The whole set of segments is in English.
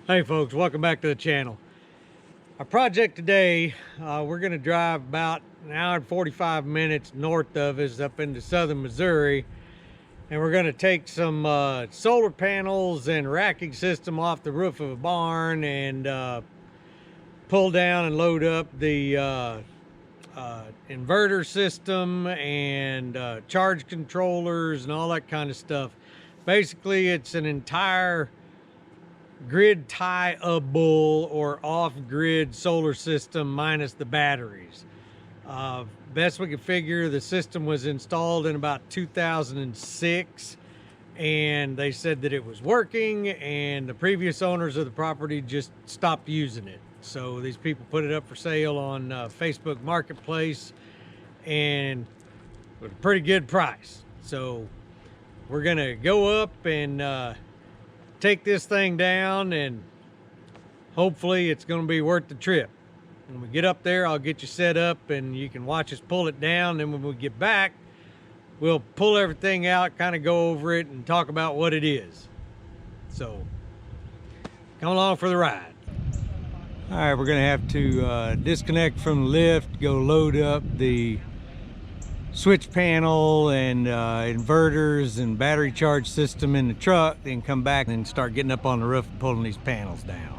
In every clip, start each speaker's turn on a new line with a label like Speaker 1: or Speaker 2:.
Speaker 1: Hey folks, welcome back to the channel. Our project today, we're going to drive about an hour and 45 minutes north of us up into southern Missouri, and we're going to take some solar panels and racking system off the roof of a barn and pull down and load up the inverter system and charge controllers and all that kind of stuff. Basically, it's an entire grid tie-able or off-grid solar system minus the batteries. Best we could figure, the system was installed in about 2006, and they said that it was working, and the previous owners of the property just stopped using it. So these people put it up for sale on Facebook Marketplace, and with a pretty good price. So we're gonna go up and take this thing down, and hopefully it's going to be worth the trip. When we get up there, I'll get you set up and you can watch us pull it down. Then when we get back, we'll pull everything out, kind of go over it and talk about what it is. So come along for the ride. All right, we're going to have to disconnect from the lift, go load up the switch panel and inverters and battery charge system in the truck, then come back and start getting up on the roof and pulling these panels down.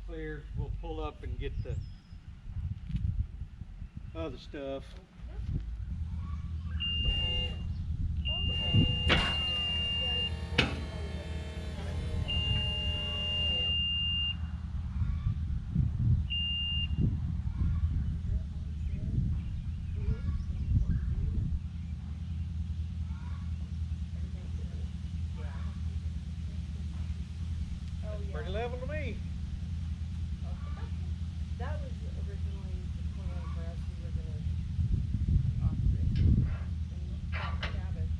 Speaker 1: Clear. We'll pull up and get the other stuff. That's pretty level to me.
Speaker 2: That was originally the plan for us. We were going to off-grid and Sabbath.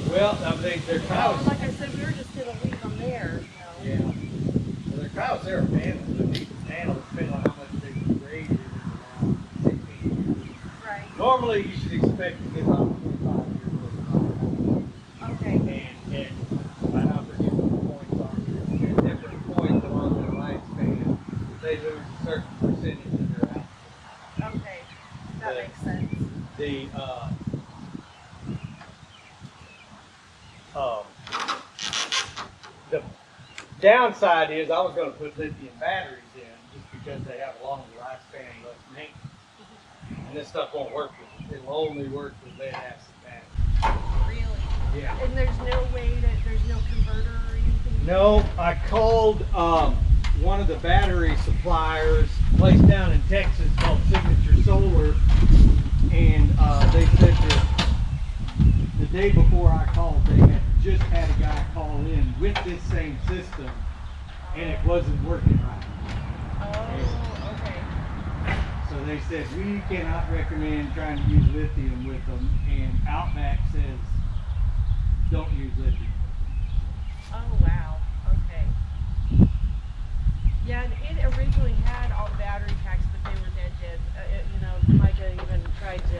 Speaker 1: Well, I think they're cows.
Speaker 2: Like I said, we were just going to leave them there. So.
Speaker 1: Yeah. Well, they're cows. They're panels. These panels depend on how much they can grade it around 16 years.
Speaker 2: Right.
Speaker 1: Normally, you should expect to get about 25 years.
Speaker 2: Okay.
Speaker 1: And I know for different points on here. At different points along their lifespan, they lose a certain percentage of their output.
Speaker 2: Okay. That makes sense.
Speaker 1: The downside is I was going to put lithium batteries in just because they have a longer lifespan and less maintenance. And this stuff won't work with it. It'll only work with lead acid batteries.
Speaker 2: Really?
Speaker 1: Yeah.
Speaker 2: And there's no way that there's no converter or anything?
Speaker 1: No, I called one of the battery suppliers, a place down in Texas called Signature Solar, and they said that the day before I called, they had just had a guy call in with this same system, and it wasn't working right.
Speaker 2: Oh, okay.
Speaker 1: So they said, we cannot recommend trying to use lithium with them, and Outback says, don't use lithium.
Speaker 2: Oh, wow. Okay. Yeah, and it originally had all the battery packs, but they were dead. You know, Micah even tried to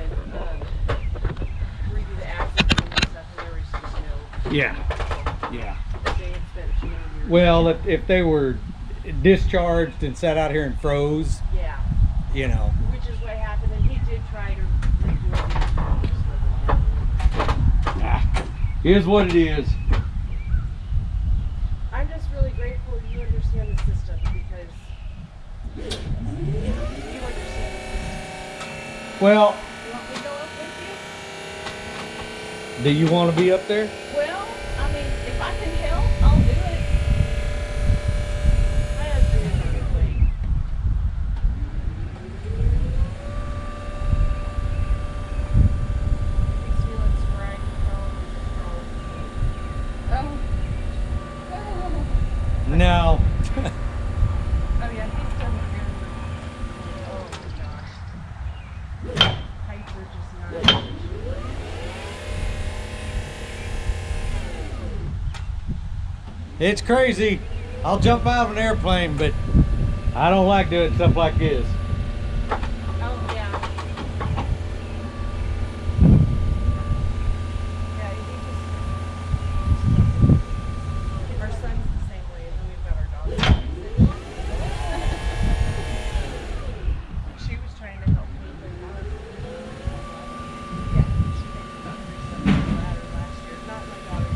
Speaker 2: redo the axles and stuff, and there was just no.
Speaker 1: Yeah.
Speaker 2: They had spent a few years.
Speaker 1: Well, if they were discharged and sat out here and froze,
Speaker 2: Yeah.
Speaker 1: you know.
Speaker 2: Which is what happened, and he did try to redo it.
Speaker 1: Here's what it is.
Speaker 2: I'm just really grateful you understand the system because you understand the system.
Speaker 1: Well,
Speaker 2: You want me to go up with you?
Speaker 1: do you want to be up there?
Speaker 2: Well, I mean, if I can help, I'll do it. My husband is a good way. He's feeling sporadic control and control.
Speaker 1: No.
Speaker 2: Oh yeah, he's done the rear. Oh my gosh. Heights are just not.
Speaker 1: It's crazy. I'll jump out of an airplane, but I don't like doing stuff like this.
Speaker 2: Oh yeah. Yeah, he just. Our son's the same way, and then we've got our daughter. She was trying to help me, but yeah, she made about 3 steps on the ladder last year. Not my daughter.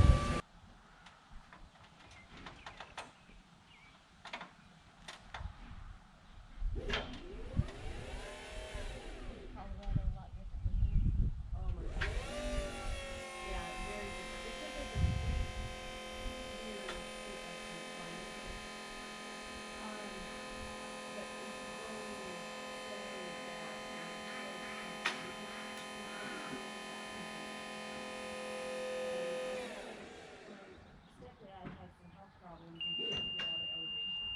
Speaker 2: Colorado a lot different than here. Oh my God. Yeah, very different. It's just like a weird climate. But it's growing so fast. Stepdad has some health problems and he can't get out of elevation.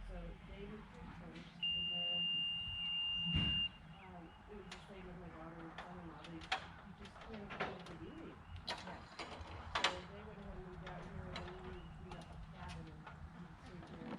Speaker 2: So they would poop first, and then it was the same with my daughter and son-in-law. They just couldn't get eating. Yeah. So they went ahead and moved out here, and then we got a cabin and stayed here.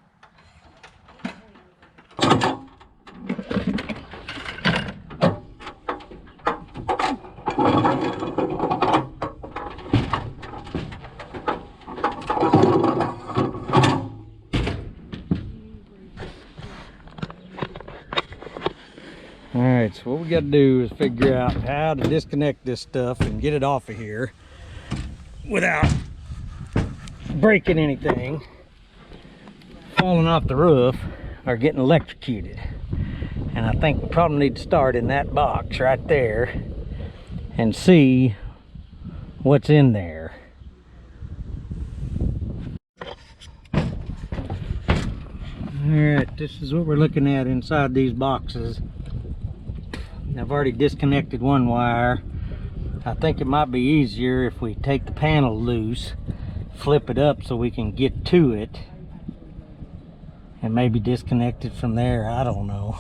Speaker 1: All right, so what we got to do is figure out how to disconnect this stuff and get it off of here without breaking anything, falling off the roof, or getting electrocuted. And I think we probably need to start in that box right there and see what's in there. All right, this is what we're looking at inside these boxes. I've already disconnected one wire. I think it might be easier if we take the panel loose, flip it up so we can get to it, and maybe disconnect it from there. I don't know.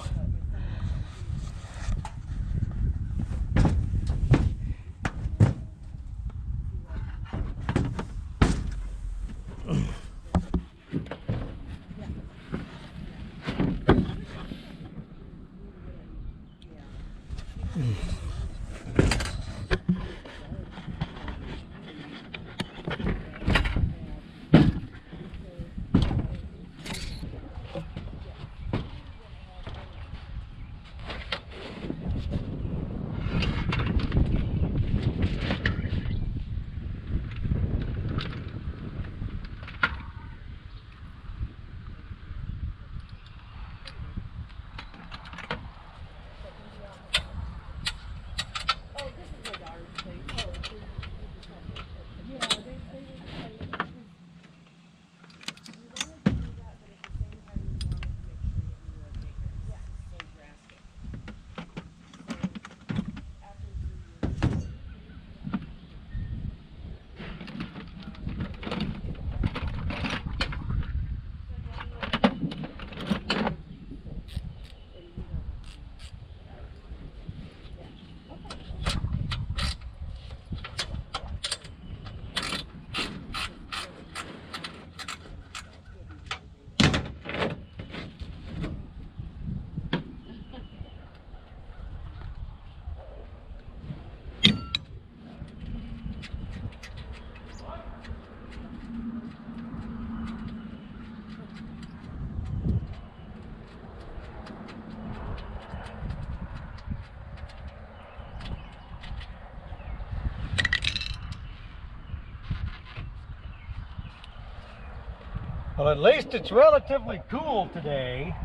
Speaker 1: Well, at least it's relatively cool today.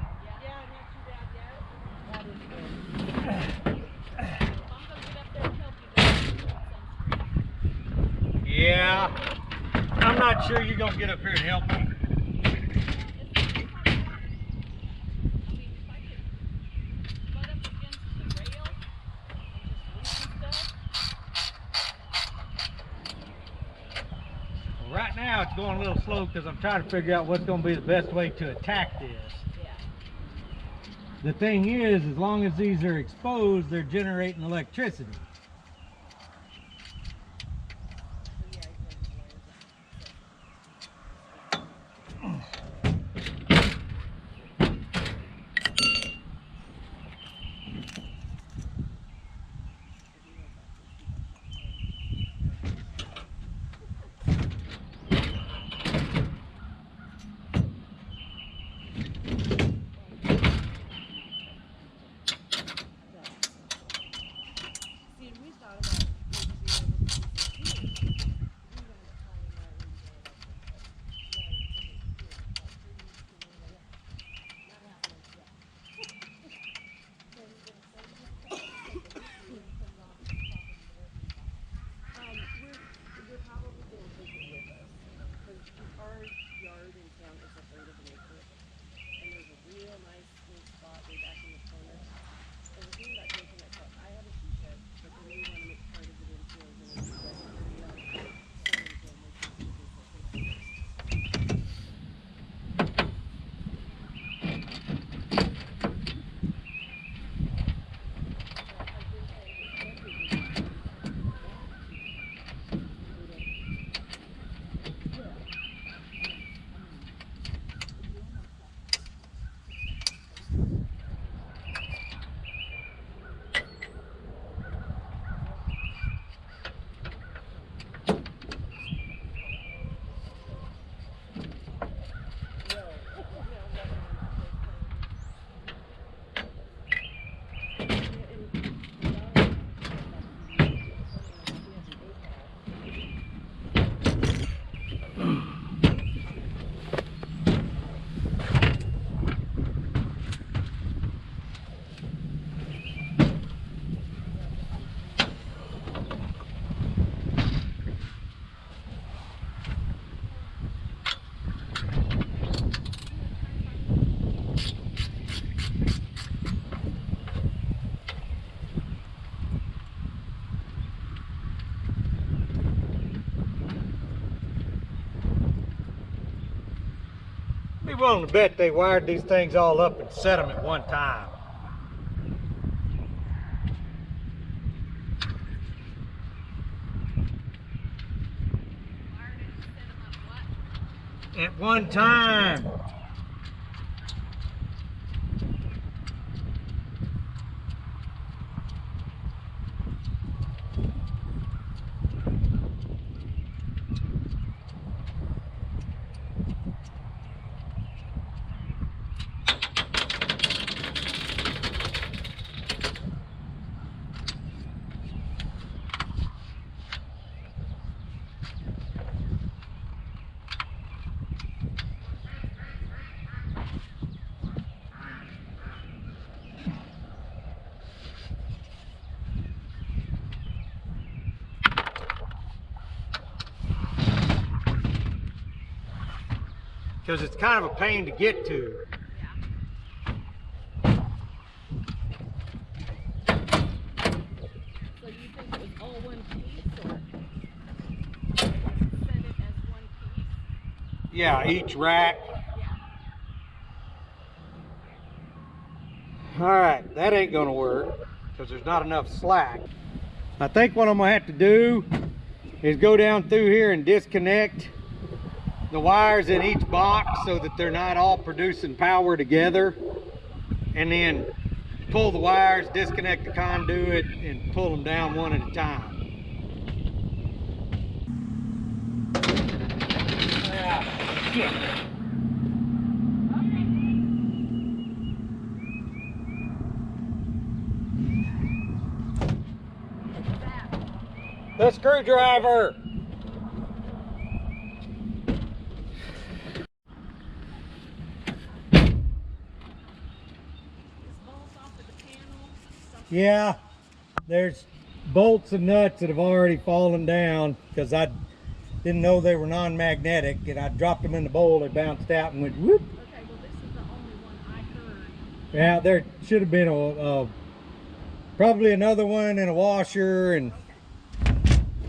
Speaker 2: Yeah, not too bad yet. That is good.
Speaker 1: Yeah, I'm not sure you're gonna get up here and help me. Well, right now it's going a little slow because I'm trying to figure out what's gonna be the best way to attack this.
Speaker 2: Yeah.
Speaker 1: The thing is, as long as these are exposed, they're generating electricity. Be willing to bet they wired these things all up and set them at one time. At one time. Because it's kind of a pain to get to.
Speaker 2: So you think it was all one piece, or set it as one piece?
Speaker 1: Yeah, each rack. All right, that ain't gonna work because there's not enough slack. I think what I'm gonna have to do is go down through here and disconnect the wires in each box so that they're not all producing power together, and then pull the wires, disconnect the conduit, and pull them down one at a time. Ah, shit. The screwdriver. Yeah, there's bolts and nuts that have already fallen down because I didn't know they were non-magnetic, and I dropped them in the bowl. They bounced out and went whoop.
Speaker 2: Okay, well this is the only one I heard.
Speaker 1: Yeah, there should have been a probably another one and a washer, and
Speaker 2: Okay.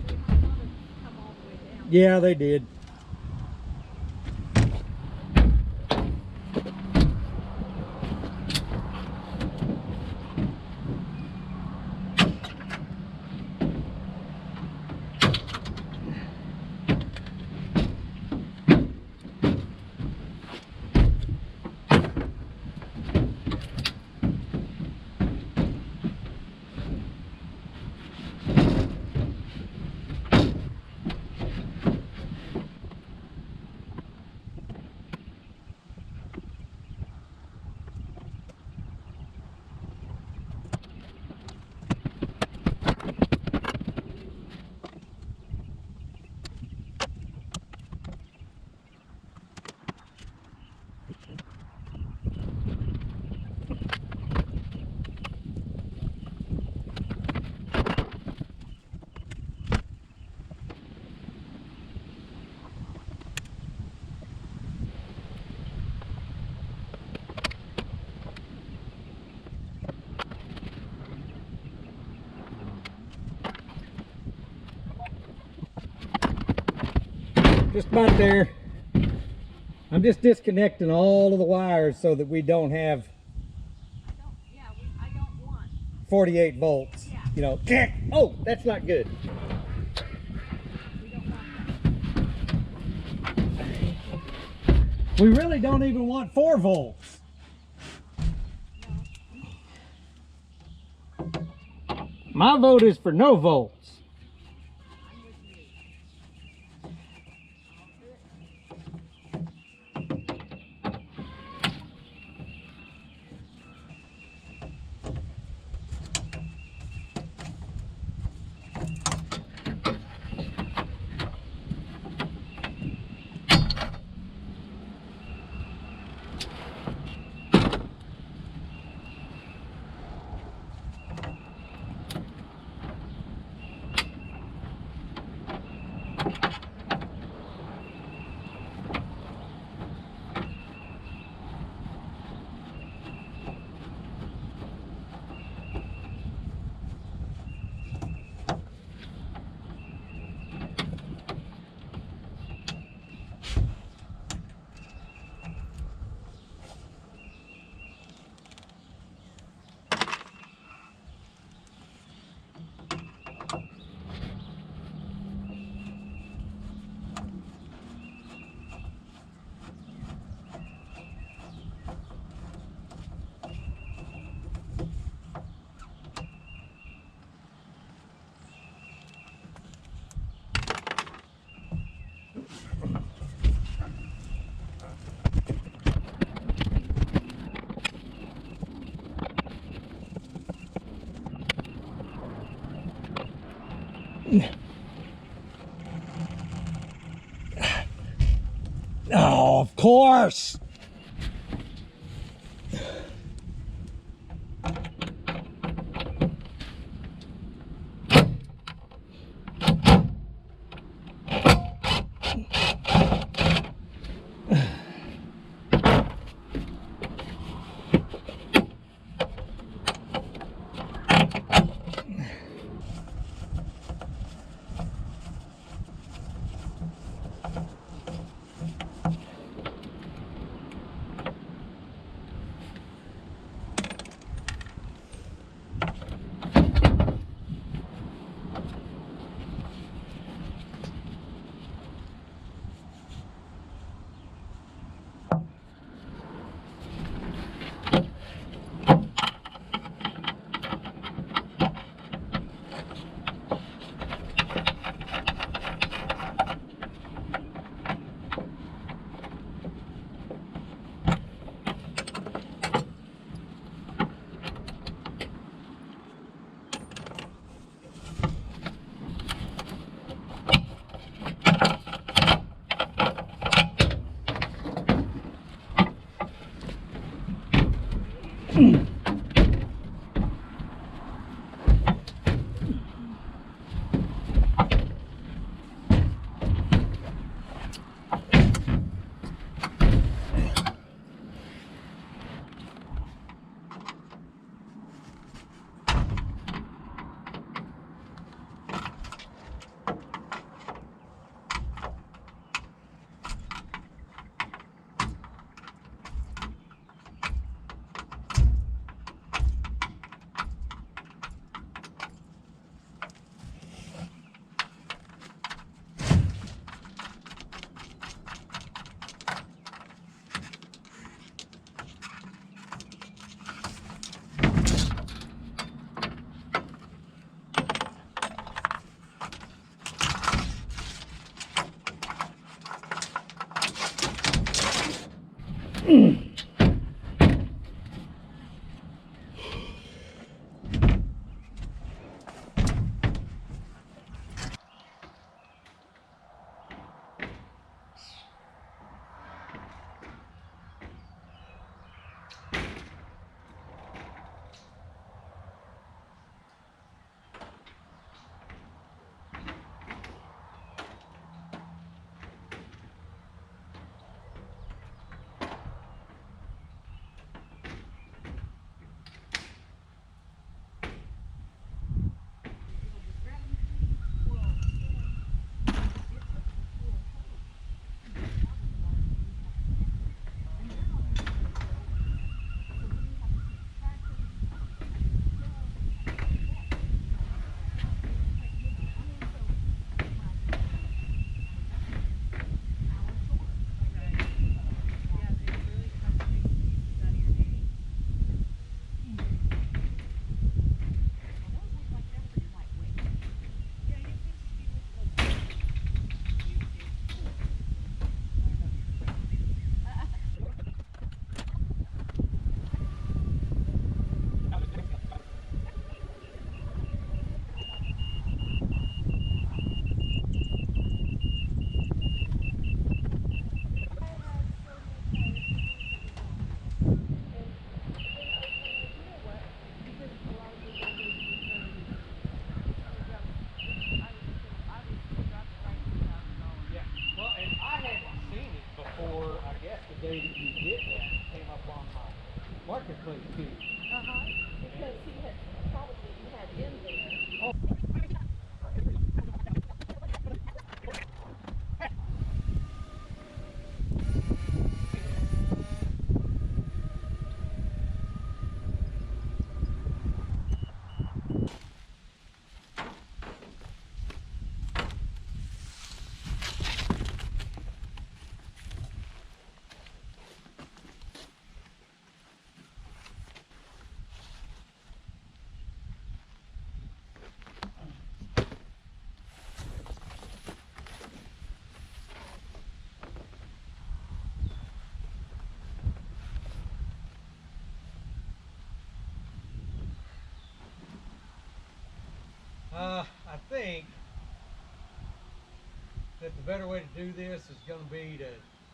Speaker 2: They might not have come all the way down.
Speaker 1: yeah, they did. Just about there. I'm just disconnecting all of the wires so that we don't have
Speaker 2: I don't want.
Speaker 1: 48 volts.
Speaker 2: Yeah.
Speaker 1: You know, oh, that's not good.
Speaker 2: We don't want that.
Speaker 1: We really don't even want 4 volts. My vote is for no volts.
Speaker 2: I'm with you.
Speaker 1: Oh, of course. Marketplace too.
Speaker 2: Because he had probably had in there.
Speaker 1: I think that the better way to do this is going to be to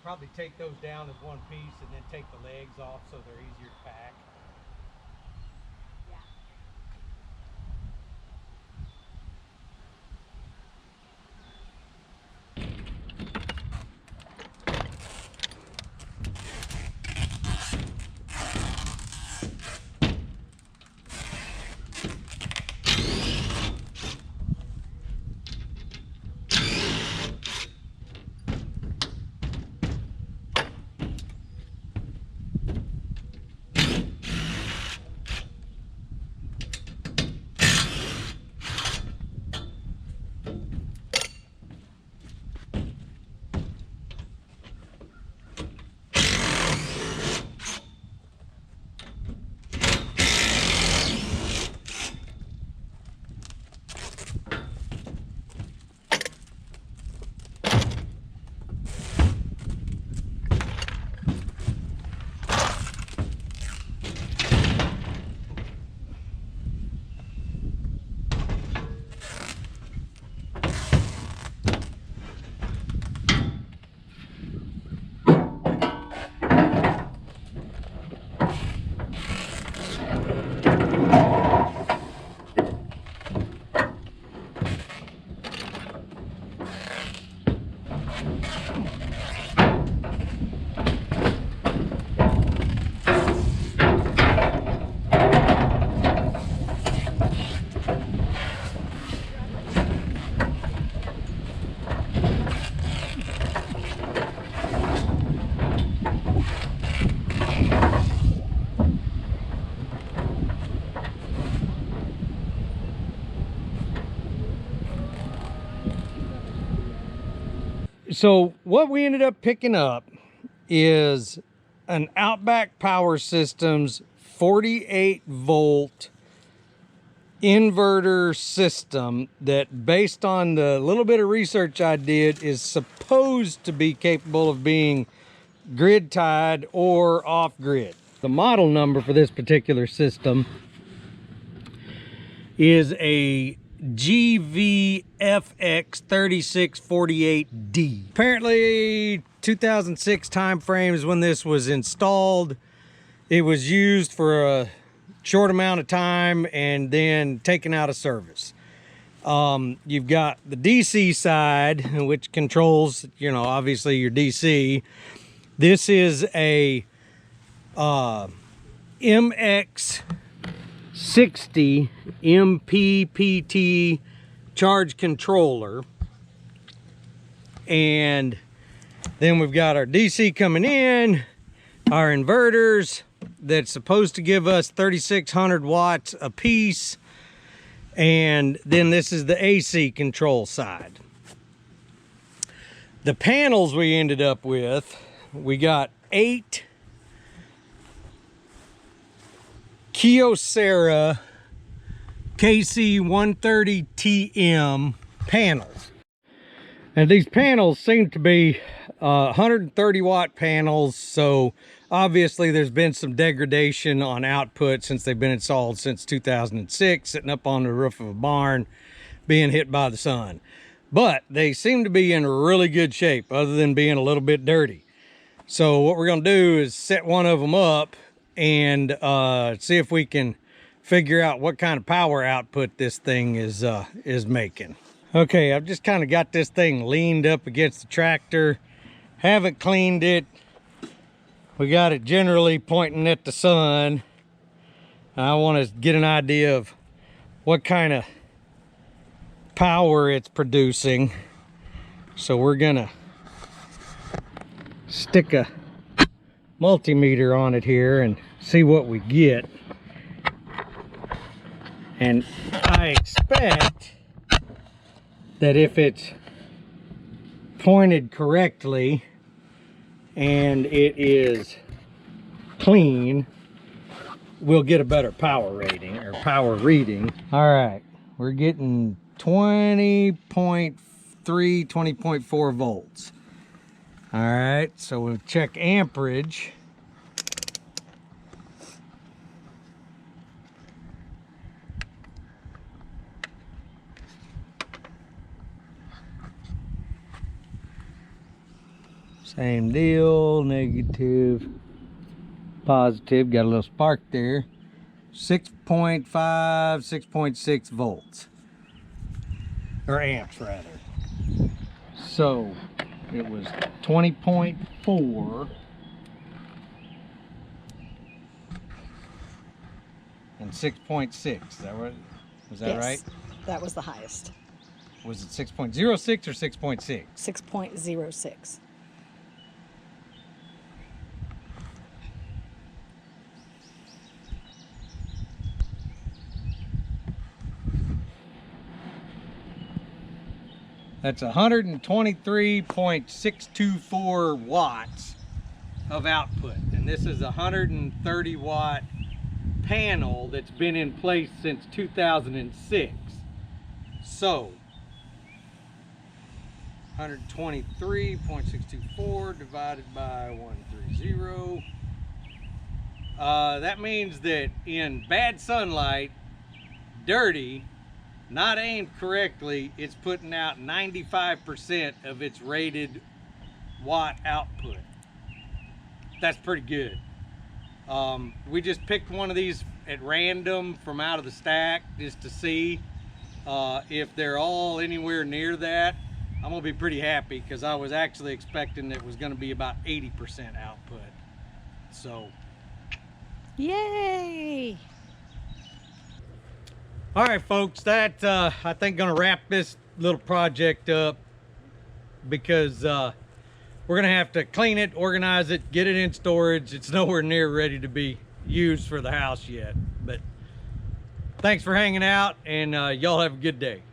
Speaker 1: probably take those down as one piece and then take the legs off so they're easier to pack. So what we ended up picking up is an Outback Power Systems 48 volt inverter system that, based on the little bit of research I did, is supposed to be capable of being grid tied or off grid. The model number for this particular system is a GVFX3648D. Apparently 2006 time frames when this was installed. It was used for a short amount of time and then taken out of service. You've got the DC side, which controls, you know, obviously your DC. This is a MX60 MPPT charge controller. And then we've got our DC coming in, our inverters that's supposed to give us 3,600 watts a piece. And then this is the AC control side. The panels we ended up with, we got 8 Kyocera KC130TM panels. And these panels seem to be 130 watt panels, so obviously there's been some degradation on output since they've been installed since 2006, sitting up on the roof of a barn being hit by the sun. But they seem to be in really good shape other than being a little bit dirty. So what we're going to do is set one of them up and see if we can figure out what kind of power output this thing is making. Okay, I've just kind of got this thing leaned up against the tractor. Haven't cleaned it. We got it generally pointing at the sun. I want to get an idea of what kind of power it's producing. So we're gonna stick a multimeter on it here and see what we get. And I expect that if it's pointed correctly and it is clean, we'll get a better power rating or power reading. All right, we're getting 20.3, 20.4 volts. All right, so we'll check amperage. Same deal, negative, positive, got a little spark there. 6.5, 6.6 volts, or amps rather. So it was 20.4 and 6.6. Is that right? Was that
Speaker 2: Yes,
Speaker 1: right?
Speaker 2: that was the highest.
Speaker 1: Was it 6.06 or 6.6?
Speaker 2: 6.06.
Speaker 1: That's 123.624 watts of output. And this is a 130 watt panel that's been in place since 2006. So 123.624 divided by 130. That means that in bad sunlight, dirty, not aimed correctly, it's putting out 95% of its rated watt output. That's pretty good. We just picked one of these at random from out of the stack just to see if they're all anywhere near that. I'm gonna be pretty happy because I was actually expecting that it was gonna be about 80% output. So,
Speaker 2: Yay!
Speaker 1: all right, folks, that I think gonna wrap this little project up because we're gonna have to clean it, organize it, get it in storage. It's nowhere near ready to be used for the house yet. But thanks for hanging out, and y'all have a good day.